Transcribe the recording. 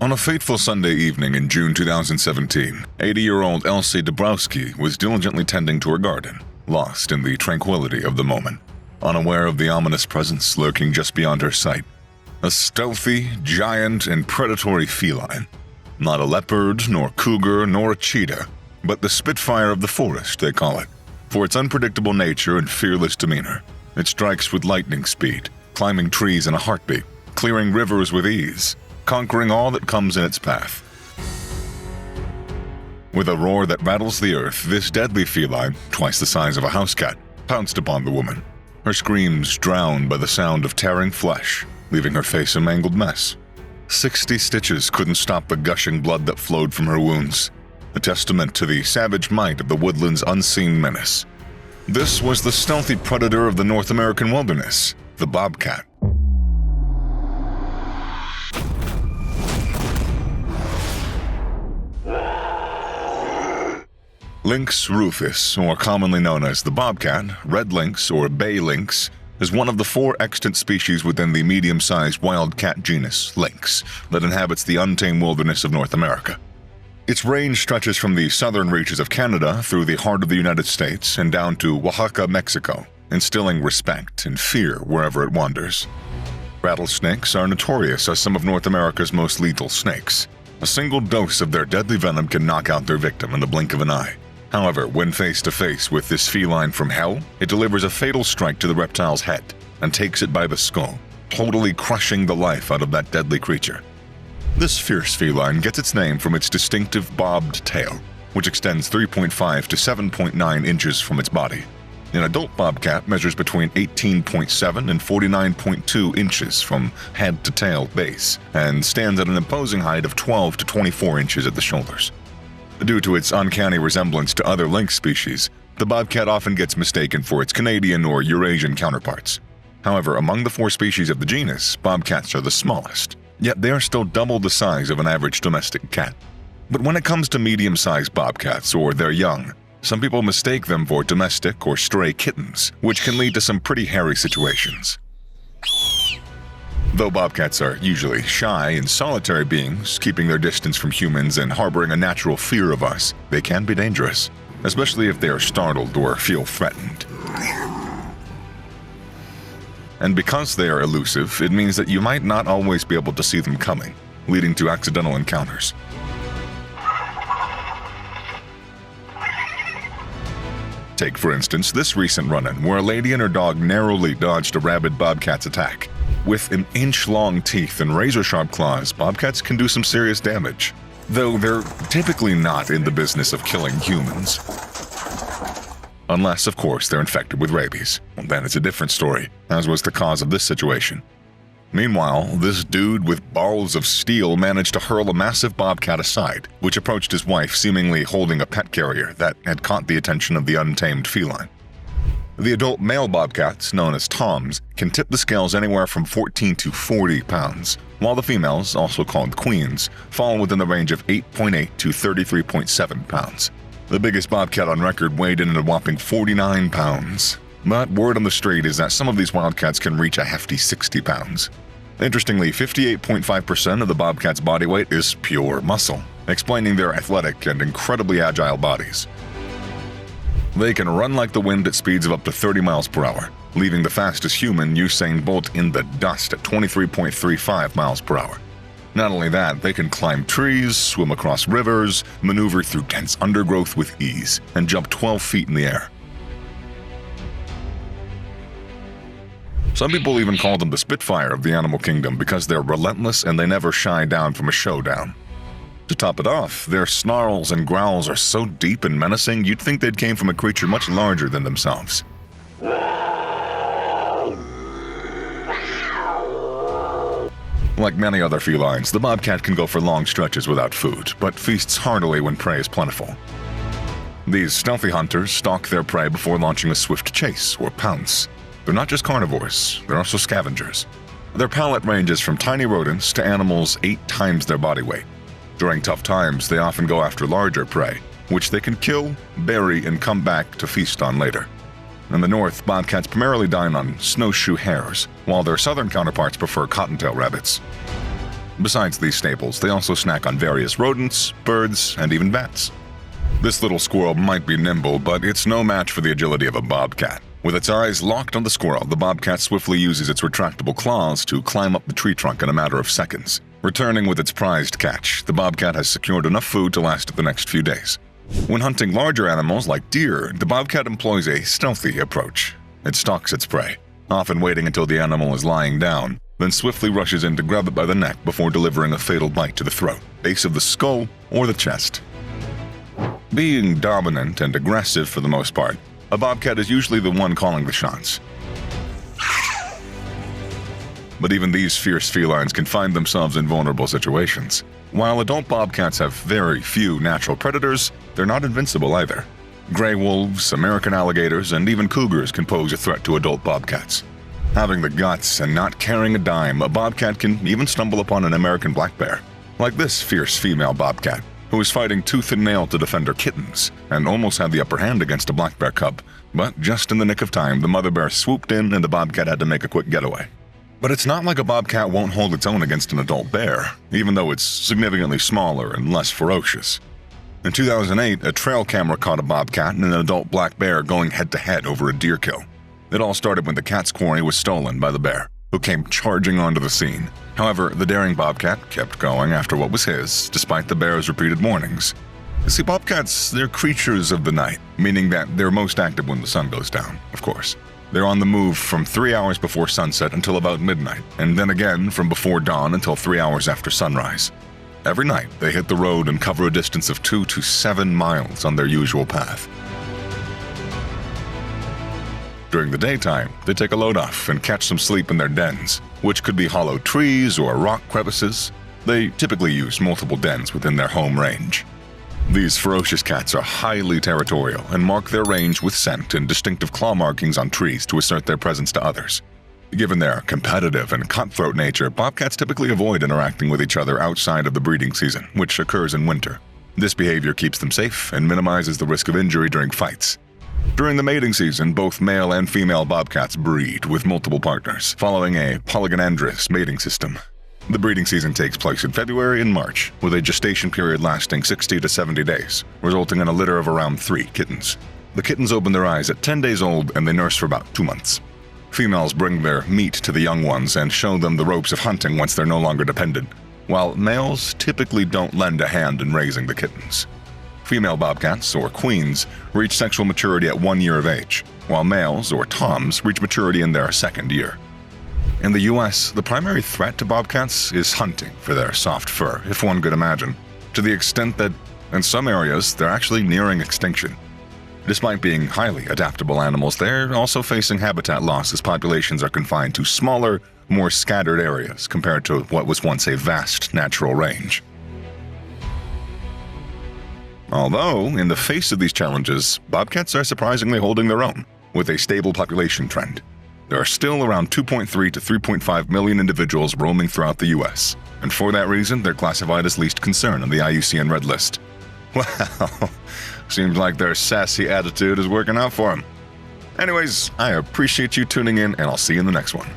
On a fateful Sunday evening in June 2017, 80-year-old Elsie Dabrowski was diligently tending to her garden, lost in the tranquility of the moment, unaware of the ominous presence lurking just beyond her sight. A stealthy, giant, and predatory feline. Not a leopard, nor cougar, nor a cheetah, but the Spitfire of the forest, they call it, for its unpredictable nature and fearless demeanor. It strikes with lightning speed, climbing trees in a heartbeat, clearing rivers with ease, conquering all that comes in its path. With a roar that rattles the earth, this deadly feline, twice the size of a house cat, pounced upon the woman. Her screams drowned by the sound of tearing flesh, leaving her face a mangled mess. 60 stitches couldn't stop the gushing blood that flowed from her wounds, a testament to the savage might of the woodland's unseen menace. This was the stealthy predator of the North American wilderness, the bobcat. Lynx rufus, or commonly known as the bobcat, red lynx, or bay lynx, is one of the 4 extant species within the medium-sized wild cat genus lynx that inhabits the untamed wilderness of North America. Its range stretches from the southern reaches of Canada through the heart of the United States and down to Oaxaca, Mexico, instilling respect and fear wherever it wanders. Rattlesnakes are notorious as some of North America's most lethal snakes. A single dose of their deadly venom can knock out their victim in the blink of an eye. However, when face to face with this feline from hell, it delivers a fatal strike to the reptile's head and takes it by the skull, totally crushing the life out of that deadly creature. This fierce feline gets its name from its distinctive bobbed tail, which extends 3.5 to 7.9 inches from its body. An adult bobcat measures between 18.7 and 49.2 inches from head to tail base and stands at an imposing height of 12 to 24 inches at the shoulders. Due to its uncanny resemblance to other lynx species, the bobcat often gets mistaken for its Canadian or Eurasian counterparts. However, among the 4 species of the genus, bobcats are the smallest, yet they are still double the size of an average domestic cat. But when it comes to medium-sized bobcats or their young, some people mistake them for domestic or stray kittens, which can lead to some pretty hairy situations. Though bobcats are usually shy and solitary beings, keeping their distance from humans and harboring a natural fear of us, they can be dangerous, especially if they are startled or feel threatened. And because they are elusive, it means that you might not always be able to see them coming, leading to accidental encounters. Take, for instance, this recent run-in where a lady and her dog narrowly dodged a rabid bobcat's attack. With an inch-long teeth and razor-sharp claws, bobcats can do some serious damage, though they're typically not in the business of killing humans. Unless, of course, they're infected with rabies. Well, then it's a different story, as was the cause of this situation. Meanwhile, this dude with balls of steel managed to hurl a massive bobcat aside, which approached his wife seemingly holding a pet carrier that had caught the attention of the untamed feline. The adult male bobcats, known as toms, can tip the scales anywhere from 14 to 40 pounds, while the females, also called queens, fall within the range of 8.8 to 33.7 pounds. The biggest bobcat on record weighed in at a whopping 49 pounds. But word on the street is that some of these wildcats can reach a hefty 60 pounds. Interestingly, 58.5% of the bobcat's body weight is pure muscle, explaining their athletic and incredibly agile bodies. They can run like the wind at speeds of up to 30 miles per hour, leaving the fastest human Usain Bolt in the dust at 23.35 miles per hour. Not only that, they can climb trees, swim across rivers, maneuver through dense undergrowth with ease, and jump 12 feet in the air. Some people even call them the Spitfire of the animal kingdom because they're relentless and they never shy down from a showdown. To top it off, their snarls and growls are so deep and menacing you'd think they'd came from a creature much larger than themselves. Like many other felines, the bobcat can go for long stretches without food, but feasts heartily when prey is plentiful. These stealthy hunters stalk their prey before launching a swift chase or pounce. They're not just carnivores, they're also scavengers. Their palate ranges from tiny rodents to animals 8 times their body weight. During tough times, they often go after larger prey, which they can kill, bury, and come back to feast on later. In the north, bobcats primarily dine on snowshoe hares, while their southern counterparts prefer cottontail rabbits. Besides these staples, they also snack on various rodents, birds, and even bats. This little squirrel might be nimble, but it's no match for the agility of a bobcat. With its eyes locked on the squirrel, the bobcat swiftly uses its retractable claws to climb up the tree trunk in a matter of seconds. Returning with its prized catch, the bobcat has secured enough food to last it the next few days. When hunting larger animals like deer, the bobcat employs a stealthy approach. It stalks its prey, often waiting until the animal is lying down, then swiftly rushes in to grab it by the neck before delivering a fatal bite to the throat, base of the skull, or the chest. Being dominant and aggressive for the most part, a bobcat is usually the one calling the shots. But even these fierce felines can find themselves in vulnerable situations. While adult bobcats have very few natural predators, they're not invincible either. Gray wolves, American alligators, and even cougars can pose a threat to adult bobcats. Having the guts and not carrying a dime, a bobcat can even stumble upon an American black bear, like this fierce female bobcat, who was fighting tooth and nail to defend her kittens, and almost had the upper hand against a black bear cub. But just in the nick of time, the mother bear swooped in and the bobcat had to make a quick getaway. But it's not like a bobcat won't hold its own against an adult bear, even though it's significantly smaller and less ferocious. In 2008, a trail camera caught a bobcat and an adult black bear going head-to-head over a deer kill. It all started when the cat's quarry was stolen by the bear, who came charging onto the scene. However, the daring bobcat kept going after what was his, despite the bear's repeated warnings. You see, bobcats, they're creatures of the night, meaning that they're most active when the sun goes down, of course. They're on the move from 3 hours before sunset until about midnight, and then again from before dawn until 3 hours after sunrise. Every night, they hit the road and cover a distance of 2 to 7 miles on their usual path. During the daytime, they take a load off and catch some sleep in their dens, which could be hollow trees or rock crevices. They typically use multiple dens within their home range. These ferocious cats are highly territorial and mark their range with scent and distinctive claw markings on trees to assert their presence to others. Given their competitive and cutthroat nature, bobcats typically avoid interacting with each other outside of the breeding season, which occurs in winter. This behavior keeps them safe and minimizes the risk of injury during fights. During the mating season, both male and female bobcats breed with multiple partners, following a polygonandrous mating system. The breeding season takes place in February and March, with a gestation period lasting 60 to 70 days, resulting in a litter of around 3 kittens. The kittens open their eyes at 10 days old and they nurse for about 2 months. Females bring their meat to the young ones and show them the ropes of hunting once they're no longer dependent, while males typically don't lend a hand in raising the kittens. Female bobcats, or queens, reach sexual maturity at 1 year of age, while males, or toms, reach maturity in their 2nd year. In the US, the primary threat to bobcats is hunting for their soft fur, if one could imagine, to the extent that, in some areas, they're actually nearing extinction. Despite being highly adaptable animals, they're also facing habitat loss as populations are confined to smaller, more scattered areas compared to what was once a vast natural range. Although, in the face of these challenges, bobcats are surprisingly holding their own, with a stable population trend. There are still around 2.3 to 3.5 million individuals roaming throughout the US, and for that reason, they're classified as least concern on the IUCN Red List. Well, seems like their sassy attitude is working out for them. Anyways, I appreciate you tuning in, and I'll see you in the next one.